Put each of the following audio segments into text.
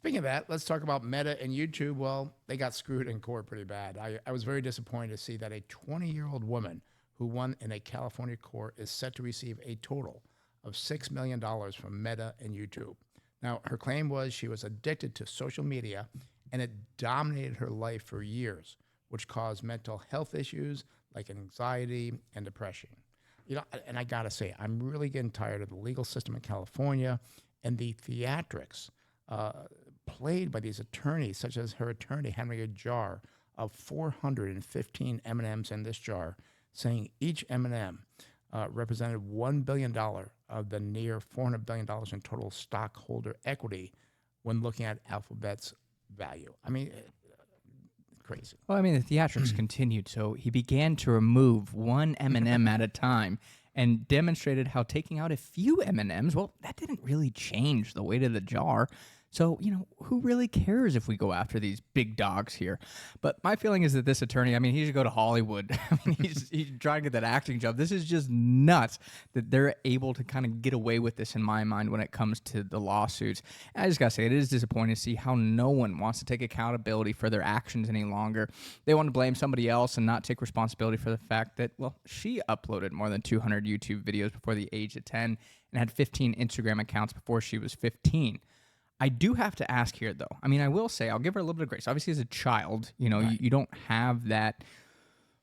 Speaking of that, let's talk about Meta and YouTube. Well, they got screwed in court pretty bad. I was very disappointed to see that a 20-year-old woman who won in a California court is set to receive a total of $6 million from Meta and YouTube. Now, her claim was she was addicted to social media and it dominated her life for years, which caused mental health issues like anxiety and depression. And I gotta say, I'm really getting tired of the legal system in California and the theatrics played by these attorneys, such as her attorney having a jar of 415 M&Ms in this jar, saying each M&M represented $1 billion of the near $400 billion in total stockholder equity when looking at Alphabet's value. I mean, crazy. Well, I mean, the theatrics continued, so he began to remove one M&M at a time and demonstrated how taking out a few M&Ms, well, that didn't really change the weight of the jar. So, who really cares if we go after these big dogs here? But my feeling is that this attorney, I mean, he should go to Hollywood. I mean, he's trying to get that acting job. This is just nuts that they're able to kind of get away with this, in my mind, when it comes to the lawsuits. And I just got to say, it is disappointing to see how no one wants to take accountability for their actions any longer. They want to blame somebody else and not take responsibility for the fact that, well, she uploaded more than 200 YouTube videos before the age of 10 and had 15 Instagram accounts before she was 15. I do have to ask here, though. I mean, I will say, I'll give her a little bit of grace. Obviously, as a child, Right. you don't have that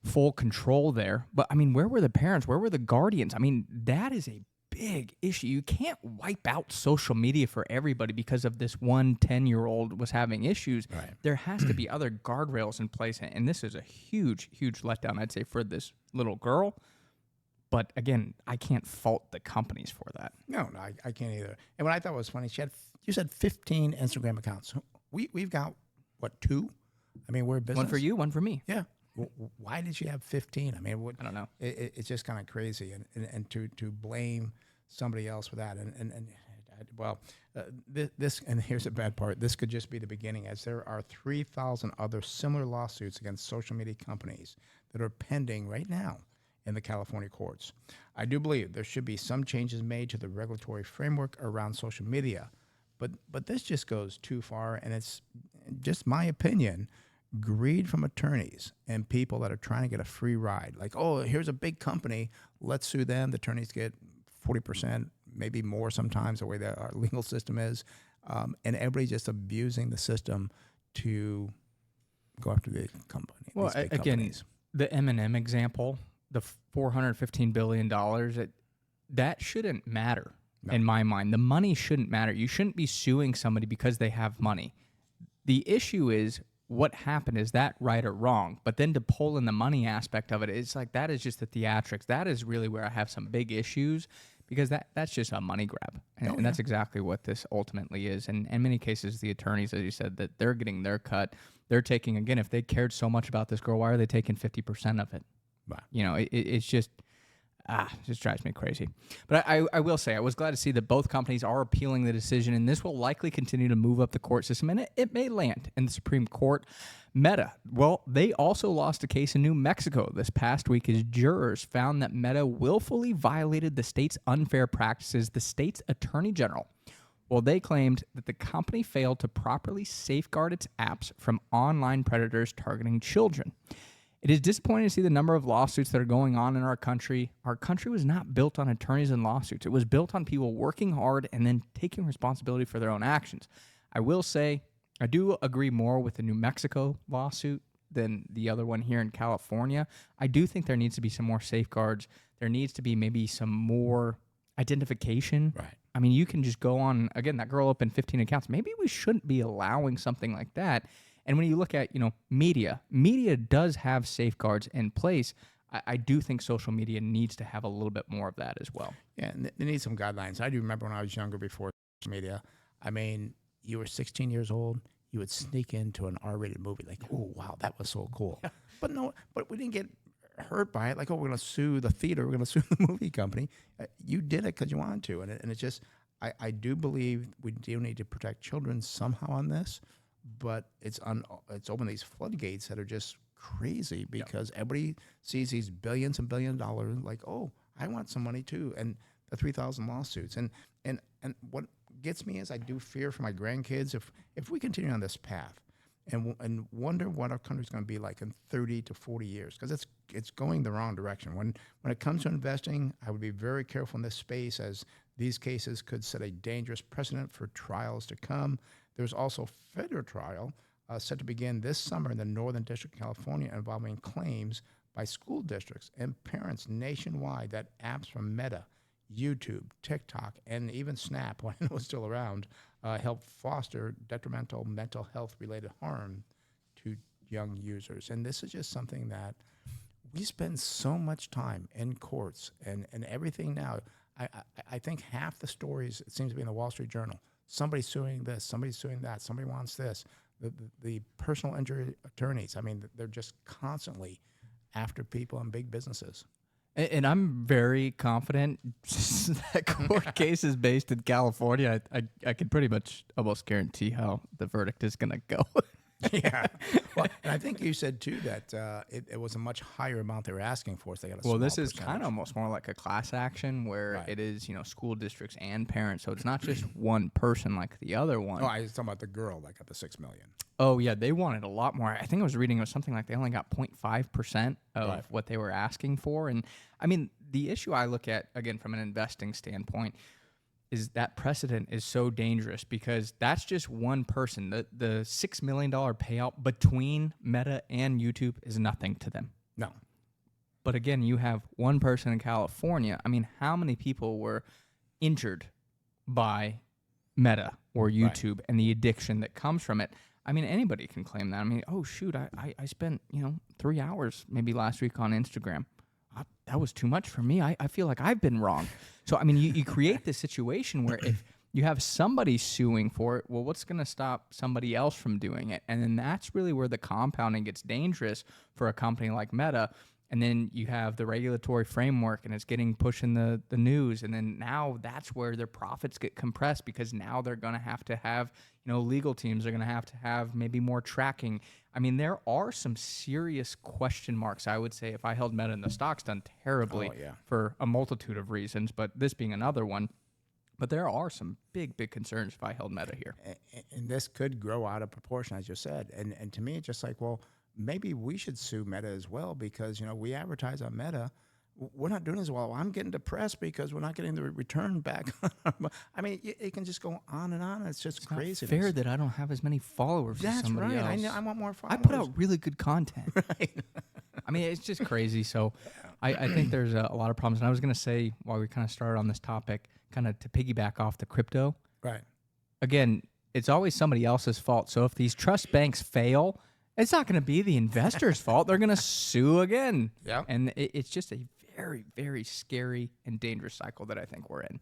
full control there. But, I mean, where were the parents? Where were the guardians? I mean, that is a big issue. You can't wipe out social media for everybody because of this one 10-year-old was having issues. Right. There has to be other guardrails in place. And this is a huge, huge letdown, I'd say, for this little girl. But again, I can't fault the companies for that. No, I can't either. And what I thought was funny, you said 15 Instagram accounts. We've got, what, 2? I mean, we're a business. One for you, one for me. Yeah. Why did you have 15? I mean, I don't know. It's just kind of crazy. And to blame somebody else for that. This, and here's the bad part, this could just be the beginning, as there are 3,000 other similar lawsuits against social media companies that are pending right now in the California courts. I do believe there should be some changes made to the regulatory framework around social media, but this just goes too far, and it's just my opinion, greed from attorneys and people that are trying to get a free ride. Like, oh, here's a big company, let's sue them. The attorneys get 40%, maybe more sometimes, the way that our legal system is, and everybody's just abusing the system to go after the company. Well, these big again, companies. the M&M example, the $415 billion, that shouldn't matter in my mind. The money shouldn't matter. You shouldn't be suing somebody because they have money. The issue is what happened. Is that right or wrong? But then to pull in the money aspect of it, it's like that is just the theatrics. That is really where I have some big issues because that's just a money grab. And that's exactly what this ultimately is. And in many cases, the attorneys, as you said, that they're getting their cut. They're taking, again, if they cared so much about this girl, why are they taking 50% of it? Wow. It's just, it just drives me crazy. But I will say, I was glad to see that both companies are appealing the decision, and this will likely continue to move up the court system, and it may land in the Supreme Court. Meta, well, they also lost a case in New Mexico this past week as jurors found that Meta willfully violated the state's unfair practices, the state's attorney general. Well, they claimed that the company failed to properly safeguard its apps from online predators targeting children. It is disappointing to see the number of lawsuits that are going on in our country. Our country was not built on attorneys and lawsuits. It was built on people working hard and then taking responsibility for their own actions. I will say, I do agree more with the New Mexico lawsuit than the other one here in California. I do think there needs to be some more safeguards. There needs to be maybe some more identification. Right. I mean, you can just go on, again, that girl opened 15 accounts. Maybe we shouldn't be allowing something like that. And when you look at, media does have safeguards in place. I do think social media needs to have a little bit more of that as well. Yeah, and they need some guidelines. I do remember when I was younger, before social media, I mean, you were 16 years old, you would sneak into an R-rated movie, like, oh, wow, that was so cool. Yeah. But we didn't get hurt by it, like, oh, we're going to sue the theater, we're going to sue the movie company. You did it because you wanted to, and it's just, I do believe we do need to protect children somehow on this. But it's open these floodgates that are just crazy because everybody sees these billions and billion dollars, like, oh, I want some money too, and the 3,000 lawsuits, and what gets me is I do fear for my grandkids if we continue on this path, and wonder what our country's going to be like in 30 to 40 years, because it's going the wrong direction. When it comes to investing, I would be very careful in this space, as these cases could set a dangerous precedent for trials to come. There's also federal trial set to begin this summer in the Northern District of California, involving claims by school districts and parents nationwide that apps from Meta, YouTube, TikTok, and even Snap, when it was still around, help foster detrimental mental health-related harm to young users. And this is just something that we spend so much time in courts and everything now. I think half the stories, it seems to be in the Wall Street Journal, somebody's suing this, somebody's suing that, somebody wants this. The personal injury attorneys, I mean, they're just constantly after people in big businesses. And I'm very confident that court case is based in California. I can pretty much almost guarantee how the verdict is going to go. Yeah. Well, and I think you said, too, that it was a much higher amount they were asking for. So they got a small Well, this is percentage. kind of almost more like a class action where Right. it is, school districts and parents. So it's not just one person like the other one. Oh, I was talking about the girl that got the $6 million. Oh, yeah, they wanted a lot more. I think I was reading it was something like they only got 0.5% of Right. what they were asking for. And, I mean, the issue I look at, again, from an investing standpoint, is that precedent is so dangerous because that's just one person. The $6 million payout between Meta and YouTube is nothing to them. No. But again, you have one person in California. I mean, how many people were injured by Meta or YouTube and the addiction that comes from it? I mean, anybody can claim that. I mean, oh, shoot, I spent, 3 hours maybe last week on Instagram. That was too much for me. I feel like I've been wrong. So, I mean, you create this situation where if you have somebody suing for it, well, what's going to stop somebody else from doing it? And then that's really where the compounding gets dangerous for a company like Meta. And then you have the regulatory framework and it's getting pushed in the news. And then now that's where their profits get compressed because now they're going to have, legal teams are going to have maybe more tracking. I mean, there are some serious question marks, I would say, if I held Meta, and the stock's done terribly for a multitude of reasons, but this being another one. But there are some big, big concerns if I held Meta here. And this could grow out of proportion, as you said. And to me, it's just like, well, maybe we should sue Meta as well because, we advertise on Meta. We're not doing as well. I'm getting depressed because we're not getting the return back. I mean, it can just go on and on. It's just crazy. Fair that I don't have as many followers as somebody else. I want more followers. I put out really good content. Right. I mean, it's just crazy. So I think there's a lot of problems. And I was going to say, while we kind of started on this topic, kind of to piggyback off the crypto. Right. Again, it's always somebody else's fault. So if these trust banks fail, it's not going to be the investor's fault. They're going to sue again. Yeah. And it's just a very, very scary and dangerous cycle that I think we're in.